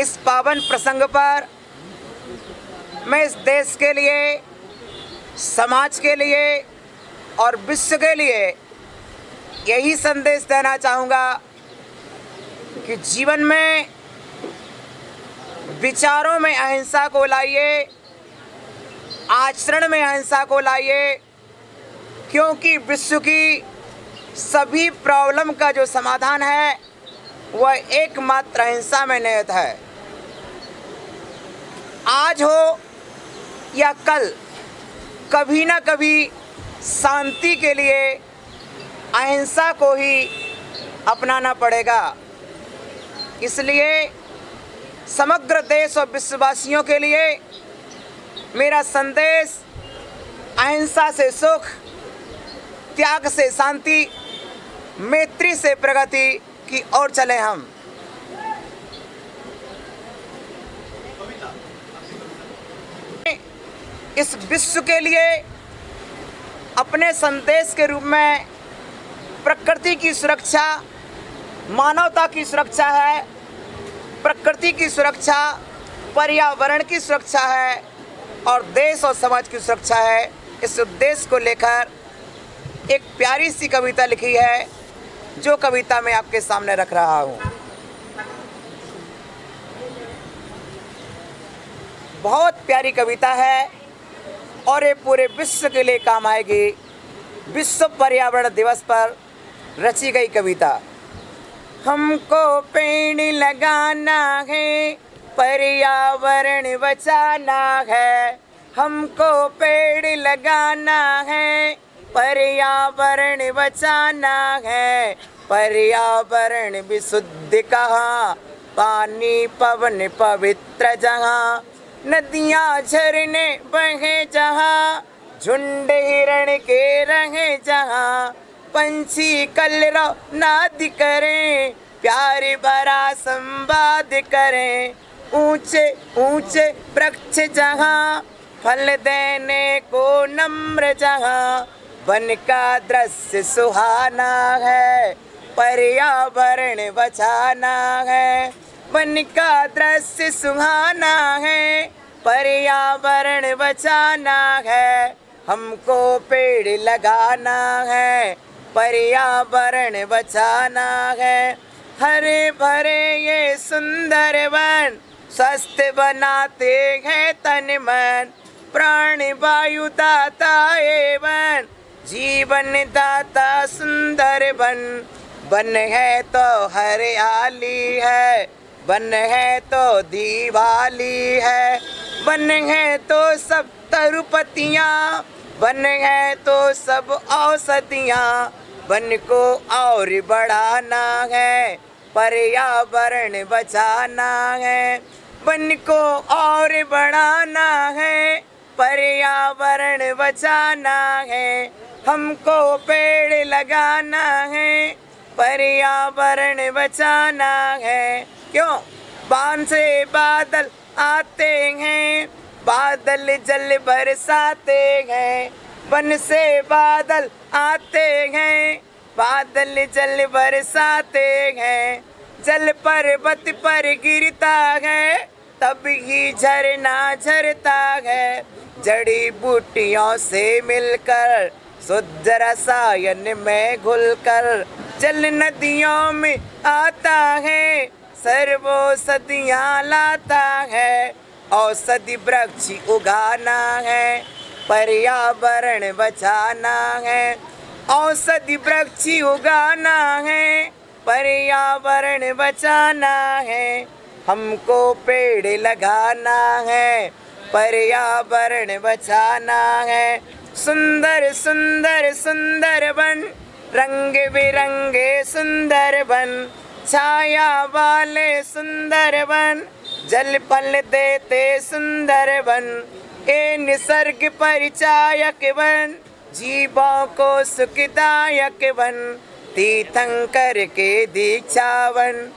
इस पावन प्रसंग पर मैं इस देश के लिए, समाज के लिए और विश्व के लिए यही संदेश देना चाहूँगा कि जीवन में विचारों में अहिंसा को लाइए, आचरण में अहिंसा को लाइए, क्योंकि विश्व की सभी प्रॉब्लम का जो समाधान है वह एकमात्र अहिंसा में निहित है। आज हो या कल, कभी ना कभी शांति के लिए अहिंसा को ही अपनाना पड़ेगा। इसलिए समग्र देश और विश्ववासियों के लिए मेरा संदेश अहिंसा से सुख, त्याग से शांति, मैत्री से प्रगति की ओर चले हम। इस विश्व के लिए अपने संदेश के रूप में प्रकृति की सुरक्षा, मानवता की सुरक्षा है, प्रकृति की सुरक्षा, पर्यावरण की सुरक्षा है और देश और समाज की सुरक्षा है। इस उद्देश्य को लेकर एक प्यारी सी कविता लिखी है, जो कविता मैं आपके सामने रख रहा हूँ। बहुत प्यारी कविता है और ये पूरे विश्व के लिए काम आएगी। विश्व पर्यावरण दिवस पर रची गई कविता। हमको पेड़ लगाना है, पर्यावरण बचाना है। हमको पेड़ लगाना है, पर्यावरण बचाना है। पर्यावरण विशुद्ध कहाँ, पानी पवन पवित्र जहाँ। नदियाँ झरने बहे जहाँ, झुंड हिरण के रहे जहाँ। पंछी कलरव नाद करें, प्यार भरा संवाद करें। ऊंचे ऊंचे वृक्ष जहाँ, फल देने को नम्र जहाँ। वन का दृश्य सुहाना है, पर्यावरण बचाना है। वन का दृश्य सुहाना है, पर्यावरण बचाना है। हमको पेड़ लगाना है, पर्यावरण बचाना है। हरे भरे ये सुंदर वन, स्वस्थ बनाते हैं तन मन। प्राण वायु दाता एवं जीवन दाता सुंदर वन। वन है तो हरियाली है, वन है तो दिवाली है। वन है तो सब तरुपतियाँ, वन है तो सब औषधियाँ। वन को और बढ़ाना है, पर्यावरण बचाना है। वन को और बढ़ाना है, पर्यावरण बचाना है। हमको पेड़ लगाना है, पर्यावरण बचाना है। क्यों? बांध से बादल आते हैं, बादल जल बरसाते हैं। वन से बादल आते हैं, बादल जल बरसाते हैं। जल पर्वत पर गिरता है, तब ही झरना झरता है। जड़ी बूटियों से मिलकर, शुद्ध रसायन में घुलकर। जल नदियों में आता है, सर्वौषधियाँ लाता है। औषधि वृक्ष उगाना है, पर्यावरण बचाना है। औषधि वृक्ष उगाना है, पर्यावरण बचाना है। हमको पेड़ लगाना है, पर्यावरण बचाना है। सुंदर सुंदर सुंदर वन, रंग बिरंगे सुंदर वन। छाया वाले सुंदर वन, जल फल देते सुंदर वन। ए निसर्ग परिचायक वन, जीवों को सुखदायक वन। तीर्थंकर के दीक्षा वन,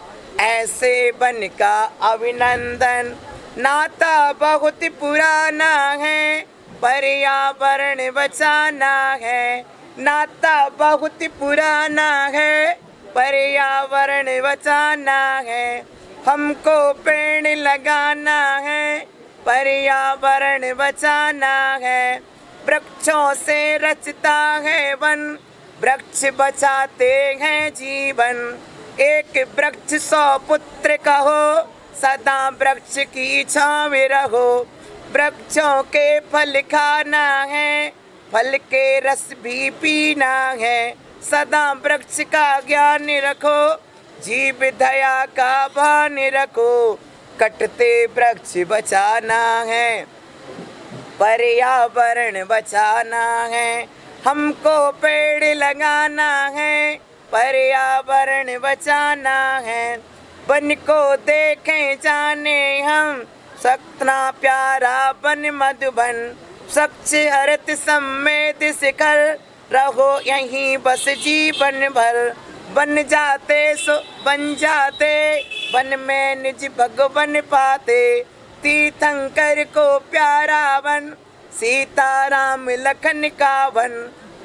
ऐसे वन का अभिनंदन। नाता बहुत पुराना है, पर्यावरण बचाना है। नाता बहुत पुराना है, पर्यावरण बचाना है। हमको पेड़ लगाना है, पर्यावरण बचाना है। वृक्षों से रचता है वन, वृक्ष बचाते हैं जीवन। एक वृक्ष 100 पुत्र कहो, सदा वृक्ष की छाँव में रहो। वृक्षों के फल खाना है, फल के रस भी पीना है। सदा वृक्ष का ज्ञान रखो, जीव दया का भान रखो। कटते वृक्ष बचाना है, पर्यावरण बचाना है। हमको पेड़ लगाना है, पर्यावरण बचाना है। वन को देखें जाने हम, सतना प्यारा वन मधुबन। स्वच्छ हरित सम्मेद शिखर, रहो यहीं बस जीवन भर। बन जाते सो बन जाते, वन में निज भगवन पाते। तीर्थंकर को प्यारा वन, सीताराम लखन का वन।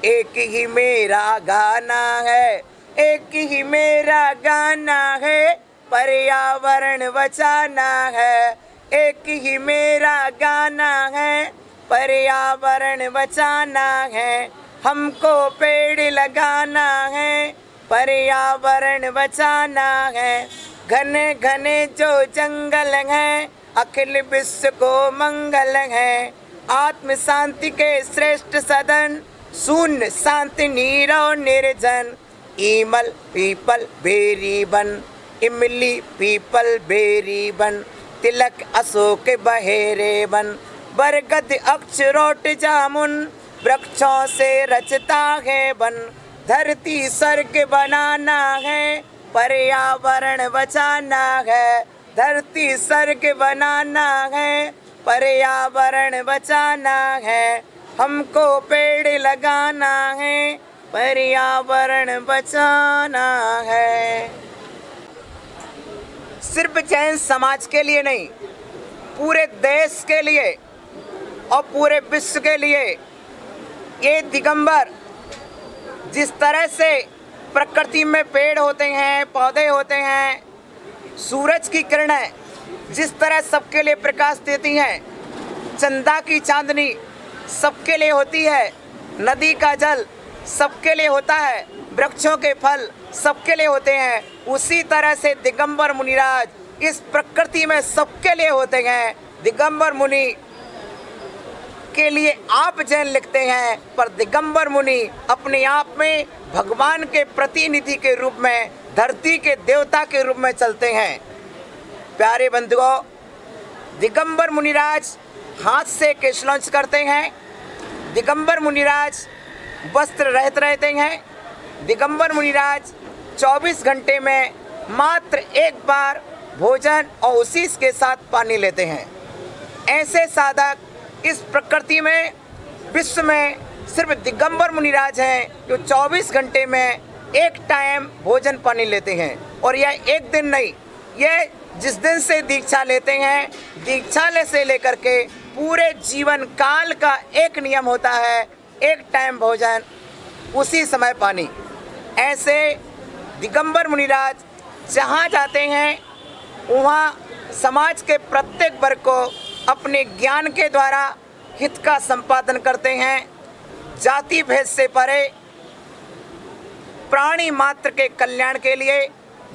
एक ही मेरा गाना है, एक ही मेरा गाना है, पर्यावरण बचाना है। एक ही मेरा गाना है, पर्यावरण बचाना है। हमको पेड़ लगाना है, पर्यावरण बचाना है। घने घने जो जंगल हैं, अखिल विश्व को मंगल है। आत्म शांति के श्रेष्ठ सदन, शून्य शांति नीरव निर्जन। ईमल पीपल बेरी बन, इमली पीपल बेरी बन। तिलक अशोक बहेरे बन, बरगद अक्षरोट जामुन। वृक्षों से रचता है वन, धरती स्वर्ग बनाना है, पर्यावरण बचाना है। धरती स्वर्ग बनाना है, पर्यावरण बचाना है। हमको पेड़ लगाना है, पर्यावरण बचाना है। सिर्फ जैन समाज के लिए नहीं, पूरे देश के लिए और पूरे विश्व के लिए ये दिगंबर जिस तरह से प्रकृति में पेड़ होते हैं, पौधे होते हैं, सूरज की किरणें जिस तरह सबके लिए प्रकाश देती हैं, चंदा की चांदनी सबके लिए होती है, नदी का जल सबके लिए होता है, वृक्षों के फल सबके लिए होते हैं, उसी तरह से दिगंबर मुनिराज इस प्रकृति में सबके लिए होते हैं। दिगंबर मुनि के लिए आप जैन लिखते हैं, पर दिगंबर मुनि अपने आप में भगवान के प्रतिनिधि के रूप में, धरती के देवता के रूप में चलते हैं। प्यारे बंधुओं, दिगंबर मुनिराज हाथ से केश लॉन्च करते हैं। दिगंबर मुनिराज वस्त्र रहित रहते हैं। दिगंबर मुनिराज 24 घंटे में मात्र एक बार भोजन और उसी के साथ पानी लेते हैं। ऐसे साधक इस प्रकृति में, विश्व में सिर्फ दिगंबर मुनिराज हैं जो 24 घंटे में एक टाइम भोजन पानी लेते हैं। और यह एक दिन नहीं, यह जिस दिन से दीक्षा लेते हैं, दीक्षा से लेकर के पूरे जीवन काल का एक नियम होता है, एक टाइम भोजन, उसी समय पानी। ऐसे दिगंबर मुनिराज जहाँ जाते हैं वहाँ समाज के प्रत्येक वर्ग को अपने ज्ञान के द्वारा हित का संपादन करते हैं। जाति भेद से परे प्राणी मात्र के कल्याण के लिए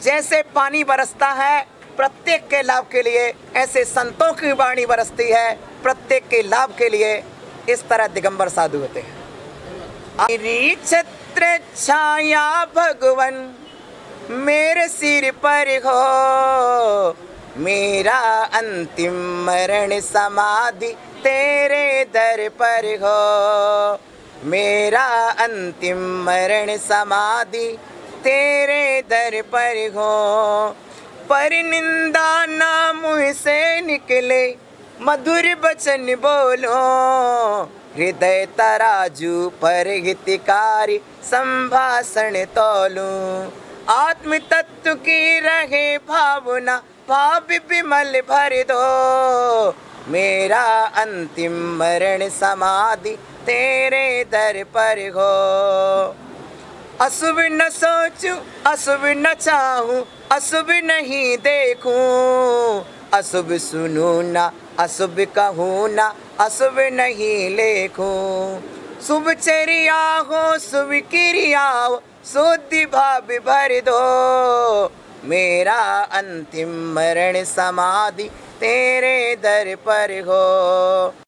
जैसे पानी बरसता है प्रत्येक के लाभ के लिए, ऐसे संतों की वाणी बरसती है प्रत्येक के लाभ के लिए। इस तरह दिगंबर साधु होते हैं। मेरी छत्र छाया भगवन मेरे सिर पर हो, मेरा अंतिम मरण समाधि तेरे दर पर हो। मेरा अंतिम मरण समाधि तेरे दर पर हो। पर निंदा ना मुँह से निकले, मधुर वचन बोलो। हृदय तराजू पर हितकारी संभाषण तोलूं। आत्म तत्व की रहे भावना, भाव विमल भर दो। मेरा अंतिम मरण समाधि तेरे दर पर हो। अशुभ न सोचूं, अशुभ न चाहूं, अशुभ नहीं देखूं, अशुभ सुनूं ना, अशुभ कहूं ना, अशुभ नहीं लेखूं। शुभ चर्या हो, शुभ क्रिया हो, शुद्धि भाव भर दो। मेरा अंतिम मरण समाधि तेरे दर पर हो।